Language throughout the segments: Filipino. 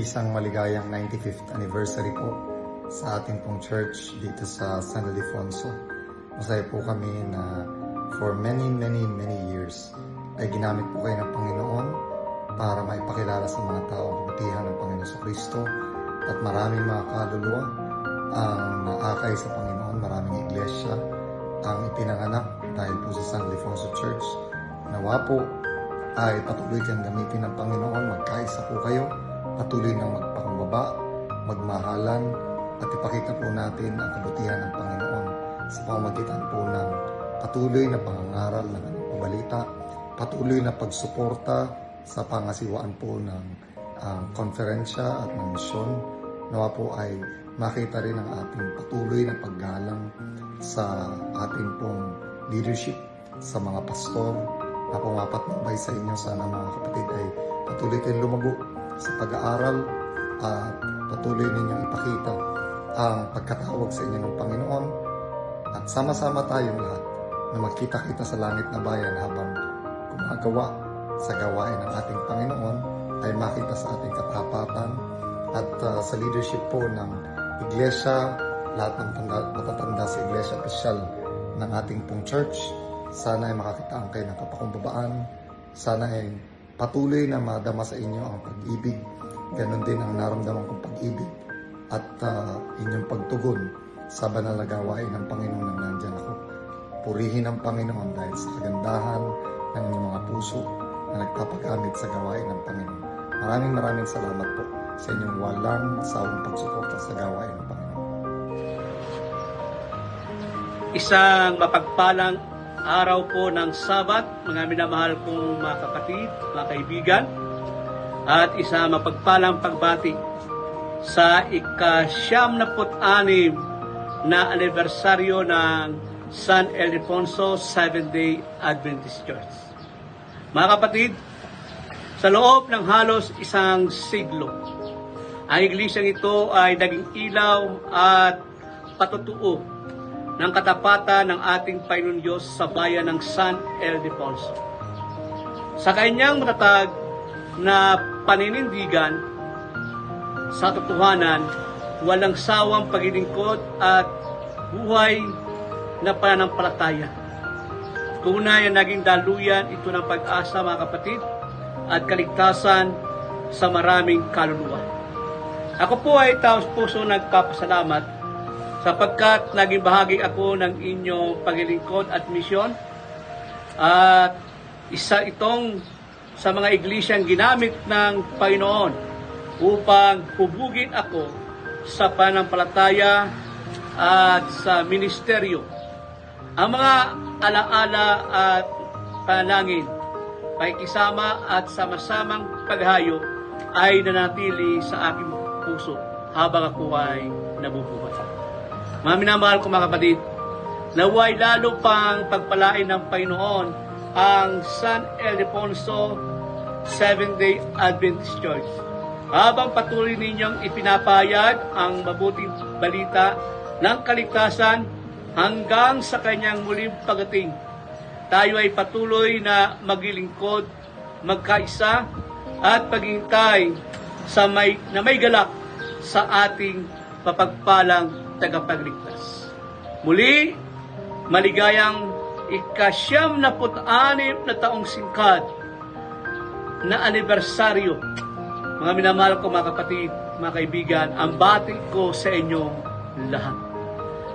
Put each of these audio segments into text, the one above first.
Isang maligayang 95th anniversary po sa ating pong church dito sa San Ildefonso. Masaya po kami na for many years ay ginamit po kayo ng Panginoon para maipakilala sa mga tao ang kabutihan ng Panginoon Kristo, at maraming mga kaluluwa ang naakay sa Panginoon, maraming iglesia ang ipinanganak dahil po sa San Ildefonso Church. Nawa po ay patuloy kang gamitin ng Panginoon, magkaisa po kayo, patuloy ng magpakumbaba, magmahalan, at ipakita po natin ang kabutihan ng Panginoon sa pamamagitan po ng patuloy na pangangaral ng kanyang pabalita, patuloy na pagsuporta sa pangasiwaan po ng konferensya at ng misyon. Nawa po ay makita rin ang ating patuloy na paggalang sa ating pong leadership, sa mga pastor na pumapatnubay sa inyo. Sana mga kapatid ay patuloy kayong lumago sa pag-aaral at patuloy ninyong ipakita ang pagkatawag sa inyo ng Panginoon, at sama-sama tayong lahat na magkita-kita sa langit na bayan habang gumagawa sa gawain ng ating Panginoon ay makita sa ating katapatan at sa leadership po ng iglesia, lahat ng matatanda sa iglesia opisyal ng ating pong church. Sana ay makakitaan kayo ng kapakumbabaan, sana ay patuloy na madama sa inyo ang pag-ibig, ganon din ang naramdaman kong pag-ibig at inyong pagtugon sa banal na gawain ng Panginoon nang nandyan ako. Purihin ang Panginoon dahil sa kagandahan ng inyong mga puso na nagpapagamit sa gawain ng Panginoon. Maraming salamat po sa inyong walang sawang pagsuporta sa gawain ng Panginoon. Isang mapagpalang araw po ng Sabat, mga minamahal kong mga kapatid, mga kaibigan, at isang mapagpalang pagbati sa ika-96 na anibersaryo ng San Ildefonso Seventh-day Adventist Church. Mga kapatid, sa loob ng halos isang siglo, ang iglesyang ito ay naging ilaw at patutuo ng katapatan ng ating Panginoon Diyos sa bayan ng San Ildefonso. Sa kanyang matatag na paninindigan sa totohanan, walang sawang paglilingkod at buhay na pananampalataya. Tunay na naging daluyan ito ng pag-asa, mga kapatid, at kaligtasan sa maraming kaluluwa. Ako po ay taos-puso nagpapasalamat sapagkat naging bahagi ako ng inyong paglilingkod at misyon, at isa itong sa mga iglesyang ginamit ng Panginoon upang hubugin ako sa pananampalataya at sa ministeryo. Ang mga alaala at panalangin, pakikisama at sama-samang paghayo ay nanatili sa aking puso habang ako ay nabubuhay. Mga minamahal ko, mga kapatid, naway lalo pang pagpalain ng Panginoon ang San Ildefonso Seventh-day Adventist Church. Habang patuloy ninyong ipinapahayag ang mabuting balita ng kaligtasan hanggang sa kanyang muling pagdating, tayo ay patuloy na maglilingkod, magkaisa, at paghintay sa may galak sa ating mapagpalang tagapagligtas. Muli, maligayang ika-96 na taong singkad na anibersaryo. Mga minamahal ko, mga kapatid, mga kaibigan, ang bati ko sa inyong lahat.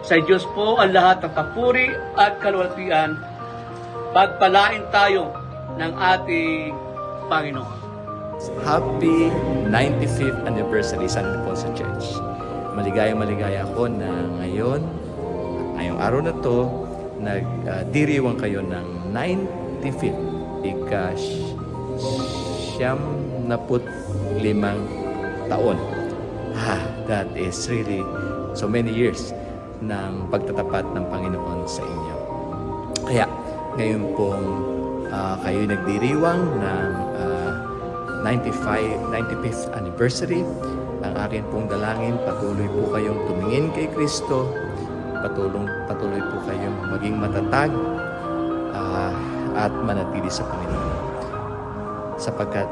Sa Diyos po ang lahat ng papuri at kaluwalhatian. Pagpalain tayo ng ating Panginoon. Happy 95th anniversary San Ildefonso Church. Maligaya ako na ngayong araw na to, nagdiriwang kayo ng 95th, ika-95 taon. That is really so many years ng pagtatapat ng Panginoon sa inyo. Kaya ngayon pong kayo nagdiriwang ng 95th anniversary, ang akin pong dalangin, patuloy po kayong tumingin kay Kristo, patuloy po kayong maging matatag at manatili sa Panginoon. Sapagkat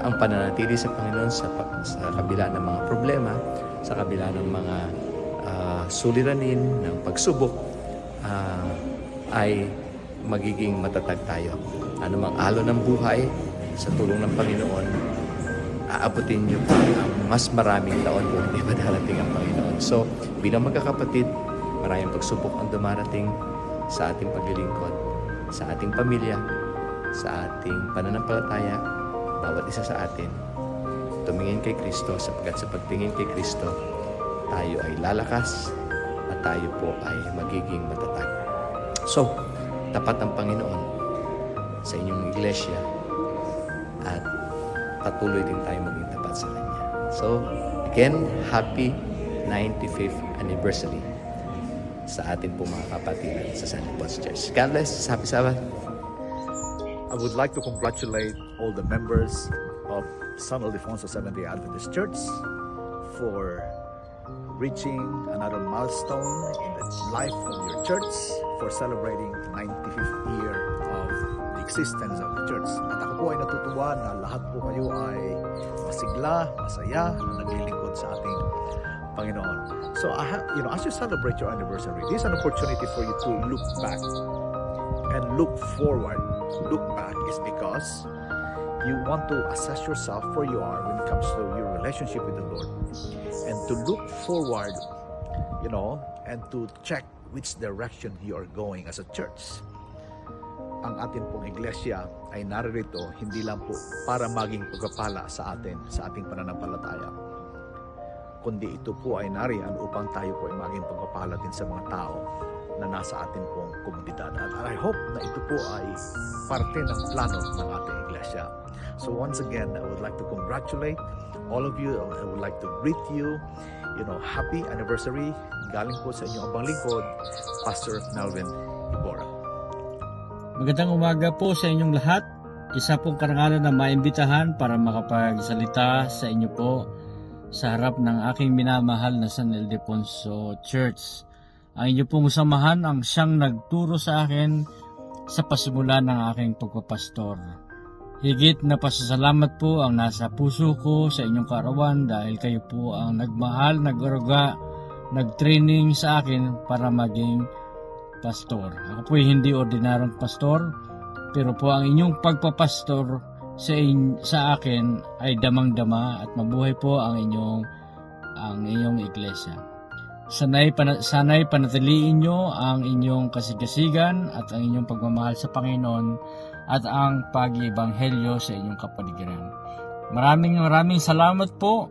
ang pananatili sa Panginoon sa kabila ng mga problema, sa kabila ng mga suliranin, ng pagsubok, ay magiging matatag tayo. Anumang alon ng buhay, sa tulong ng Panginoon, aabutin niyo pa ang mas maraming taon kung hindi pa darating ang Panginoon. So, bilang magkakapatid, maraming pagsubok ang dumarating sa ating paglilingkod, sa ating pamilya, sa ating pananampalataya, bawat isa sa atin. Tumingin kay Kristo, sapagkat sa pagtingin kay Kristo, tayo ay lalakas at tayo po ay magiging matatag. So, tapat ang Panginoon sa inyong iglesia at patuloy din tayo maging tapat sa Kanya. So, again, happy 95th anniversary sa atin po mga kapatiran sa San Ildefonso Church. God bless. Happy Sabbath. I would like to congratulate all the members of San Ildefonso Seventh-day Adventist Church for reaching another milestone in the life of your church, for celebrating 95th year of the existence of the church. At ako po ay natutuwa na lahat po kayo ay masigla, masaya, na naglilingkod sa ating Panginoon. So, as you celebrate your anniversary, this is an opportunity for you to look back and look forward. Look back is because you want to assess yourself where you are when it comes to your relationship with the Lord, and to look forward, and to check which direction you are going as a church. Ang atin pong iglesia ay naririto hindi lang po para maging pagpapala sa atin, sa ating pananampalataya, kundi ito po ay nariyan upang tayo po ay maging pagpapala din sa mga tao na nasa atin pong komunidad. At I hope na ito po ay parte ng plano ng ating iglesia. So once again, I would like to congratulate all of you. I would like to greet you, happy anniversary. Galing po sa inyong abang lingkod, Pastor Melvin Iborra. Magandang umaga po sa inyong lahat. Isa pong karangalan na maimbitahan para makapagsalita sa inyo po sa harap ng aking minamahal na San Ildefonso Church. Ang inyo pong samahan ang siyang nagturo sa akin sa pasimula ng aking pagpapastor. Higit na pasasalamat po ang nasa puso ko sa inyong kaarawan dahil kayo po ang nagmahal, nag-aruga, nag-training sa akin para maging pastor. Ako po ay hindi ordinaryong pastor, pero po ang inyong pagpapastor sa akin ay damang-dama at mabuhay po ang inyong iglesia. Sanay panatiliin nyo ang inyong kasigasigan at ang inyong pagmamahal sa Panginoon at ang pag-iebanghelyo sa inyong kapaligiran. Maraming salamat po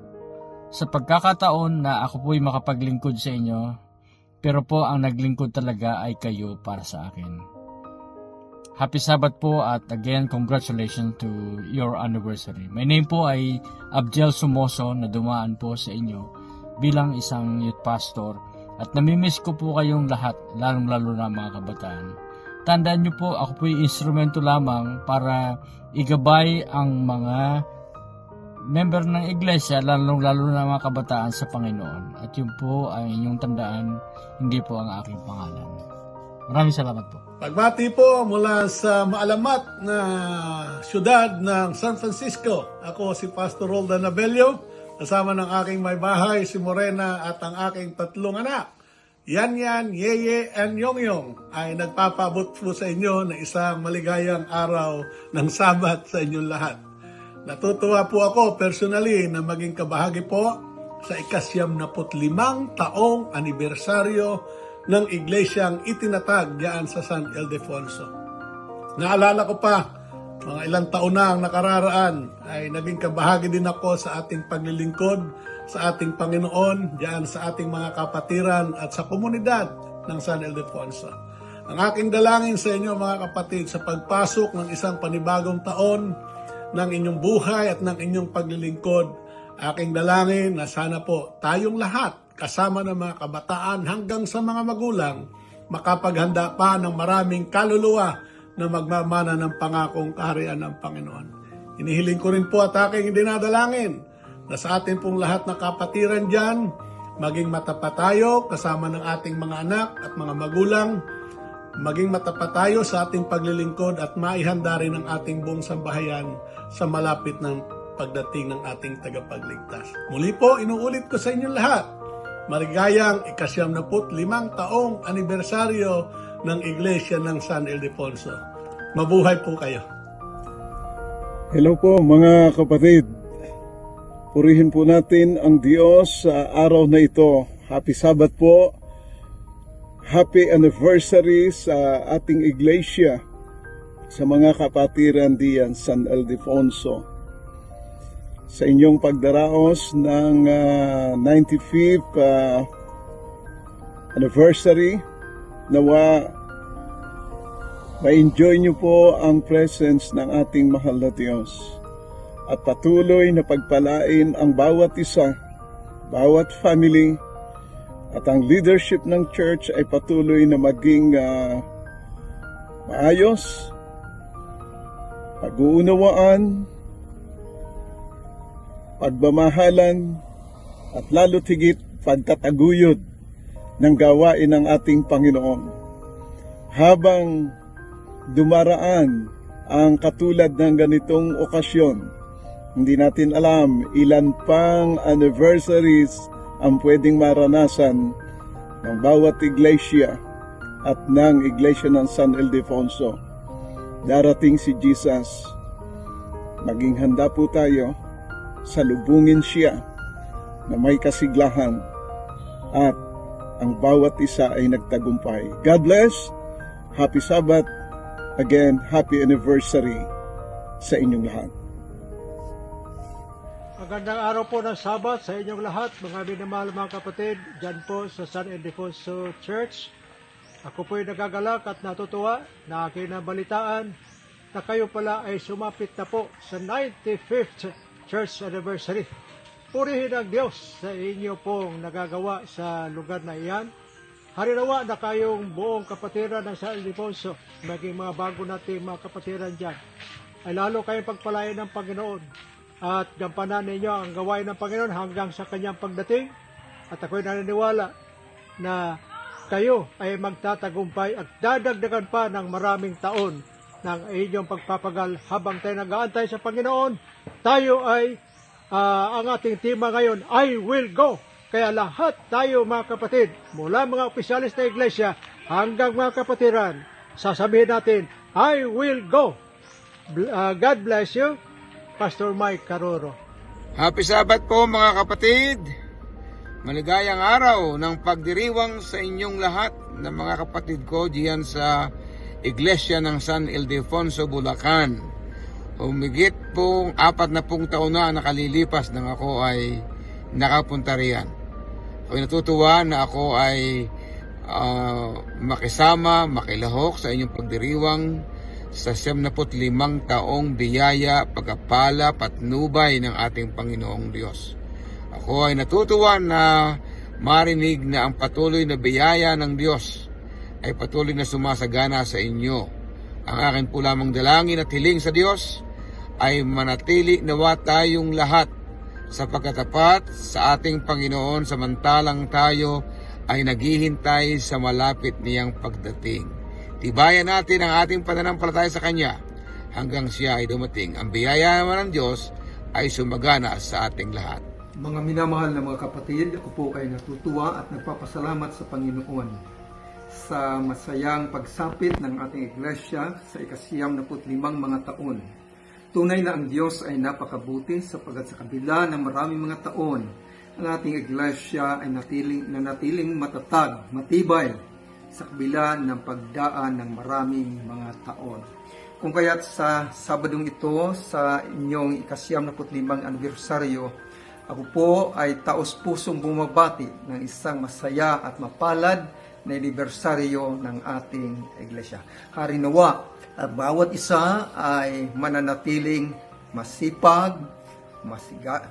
sa pagkakataon na ako po'y makapaglingkod sa inyo, pero po ang naglingkod talaga ay kayo para sa akin. Happy Sabbath po at again, congratulations to your anniversary. My name po ay Abdiel Sumoso na dumaan po sa inyo bilang isang youth pastor at namimiss ko po kayong lahat, lalong-lalo na mga kabataan. Tandaan niyo po, ako po yung instrumento lamang para igabay ang mga member ng iglesia, lalong-lalo na mga kabataan sa Panginoon. At yun po ay inyong tandaan, hindi po ang aking pangalan. Maraming salamat po. Pagbati po mula sa maalamat na syudad ng San Francisco. Ako si Pastor Roldan Abello, kasama ng aking may bahay, si Morena, at ang aking tatlong anak, Yan, Yeye, and Yongyong, ay nagpapabot po sa inyo ng isang maligayang araw ng Sabat sa inyong lahat. Natutuwa po ako personally na maging kabahagi po sa ika-75 taong anibersaryo ng iglesyang itinatag diyan sa San Ildefonso. Naalala ko pa, mga ilang taon na ang nakararaan ay naging kabahagi din ako sa ating paglilingkod sa ating Panginoon diyan sa ating mga kapatiran at sa komunidad ng San Ildefonso. Ang aking dalangin sa inyo mga kapatid sa pagpasok ng isang panibagong taon ng inyong buhay at ng inyong paglilingkod, aking dalangin na sana po tayong lahat kasama ng mga kabataan hanggang sa mga magulang makapaghanda pa ng maraming kaluluwa na magmamana ng pangakong kaharian ng Panginoon. Inihiling ko rin po at aking dinadalangin na sa ating pong lahat na kapatiran dyan, maging matapat tayo kasama ng ating mga anak at mga magulang maging matapat tayo sa ating paglilingkod at maihanda rin ang ating buong sambahayan sa malapit ng pagdating ng ating tagapagligtas. Muli po, inuulit ko sa inyong lahat, maligayang 95 taong anibersaryo ng Iglesia ng San Ildefonso. Mabuhay po kayo. Hello po mga kapatid. Purihin po natin ang Diyos sa araw na ito. Happy Sabbath po. Happy anniversary sa ating iglesia, sa mga kapatiran diyan San Ildefonso. Sa inyong pagdaraos ng 95th anniversary, nawa ma-enjoy niyo po ang presence ng ating mahal na Diyos at patuloy na pagpalain ang bawat isa, bawat family, at ang leadership ng church ay patuloy na maging maayos, pag-uunawaan, pagmamahalan, at lalo't higit pagtataguyod ng gawain ng ating Panginoon. Habang dumaraan ang katulad ng ganitong okasyon, hindi natin alam ilan pang anniversaries ang pwedeng maranasan ng bawat iglesia at ng iglesia ng San Ildefonso. Darating si Jesus. Maging handa po tayo, salubungin siya na may kasiglahan at ang bawat isa ay nagtagumpay. God bless. Happy Sabbath. Again, happy anniversary sa inyong lahat. Magandang araw po ng Sabat sa inyong lahat, mga minamahal mga kapatid, dyan po sa San Ildefonso Church. Ako po'y nagagalak at natutuwa na aking nabalitaan na kayo pala ay sumapit na po sa 95th Church Anniversary. Purihin ang Diyos sa inyo pong nagagawa sa lugar na iyan. Harinawa na kayong buong kapatiran ng San Ildefonso, maging mga bago nating mga kapatiran dyan, ay lalo kayong pagpalain ng Panginoon at gampanan ninyo ang gawain ng Panginoon hanggang sa kanyang pagdating. At ako'y naniniwala na kayo ay magtatagumpay at dadagdagan pa ng maraming taon ng inyong pagpapagal habang tayo nag-aantay sa Panginoon. Tayo ay, ang ating tema ngayon, I will go. Kaya lahat tayo mga kapatid, mula mga opisyalis na iglesia hanggang mga kapatiran, sasabihin natin, I will go. God bless you. Pastor Mike Caroro. Happy Sabbath po mga kapatid. Maligayang araw ng pagdiriwang sa inyong lahat ng mga kapatid ko diyan sa Iglesia ng San Ildefonso, Bulacan. Humigit pong 40 taon na nakalilipas nang ako ay nakapunta riyan. Ako'y natutuwa na ako ay makisama, makilahok sa inyong pagdiriwang sa 75 taong biyaya, pagkapala, patnubay ng ating Panginoong Diyos. Ako ay natutuwa na marinig na ang patuloy na biyaya ng Diyos ay patuloy na sumasagana sa inyo. Ang akin po lamang dalangin at hiling sa Diyos ay manatili nawa tayong lahat sa pagkatapat sa ating Panginoon samantalang tayo ay naghihintay sa malapit niyang pagdating. Tibayan natin ang ating pananampalataya sa Kanya hanggang siya ay dumating. Ang biyaya naman ng Diyos ay sumagana sa ating lahat. Mga minamahal na mga kapatid, ako po ay natutuwa at nagpapasalamat sa Panginoon sa masayang pagsapit ng ating iglesia sa 95 mga taon. Tunay na ang Diyos ay napakabuti sapagat sa kabila ng maraming mga taon, ang ating iglesia ay natiling matatag, matibay, sa kabila ng pagdaan ng maraming mga taon. Kung kaya't sa Sabadong ito, sa inyong 95 anibersaryo, ako po ay taos-pusong bumabati ng isang masaya at mapalad na anibersaryo ng ating iglesia. Harinawa at bawat isa ay mananatiling masipag,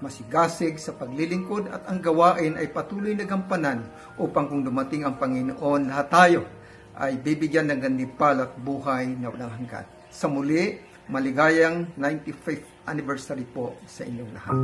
masigasig sa paglilingkod at ang gawain ay patuloy na gampanan upang kung dumating ang Panginoon, lahat tayo ay bibigyan ng ganipal at buhay na walang hanggan. Sa muli, maligayang 95th anniversary po sa inyong lahat.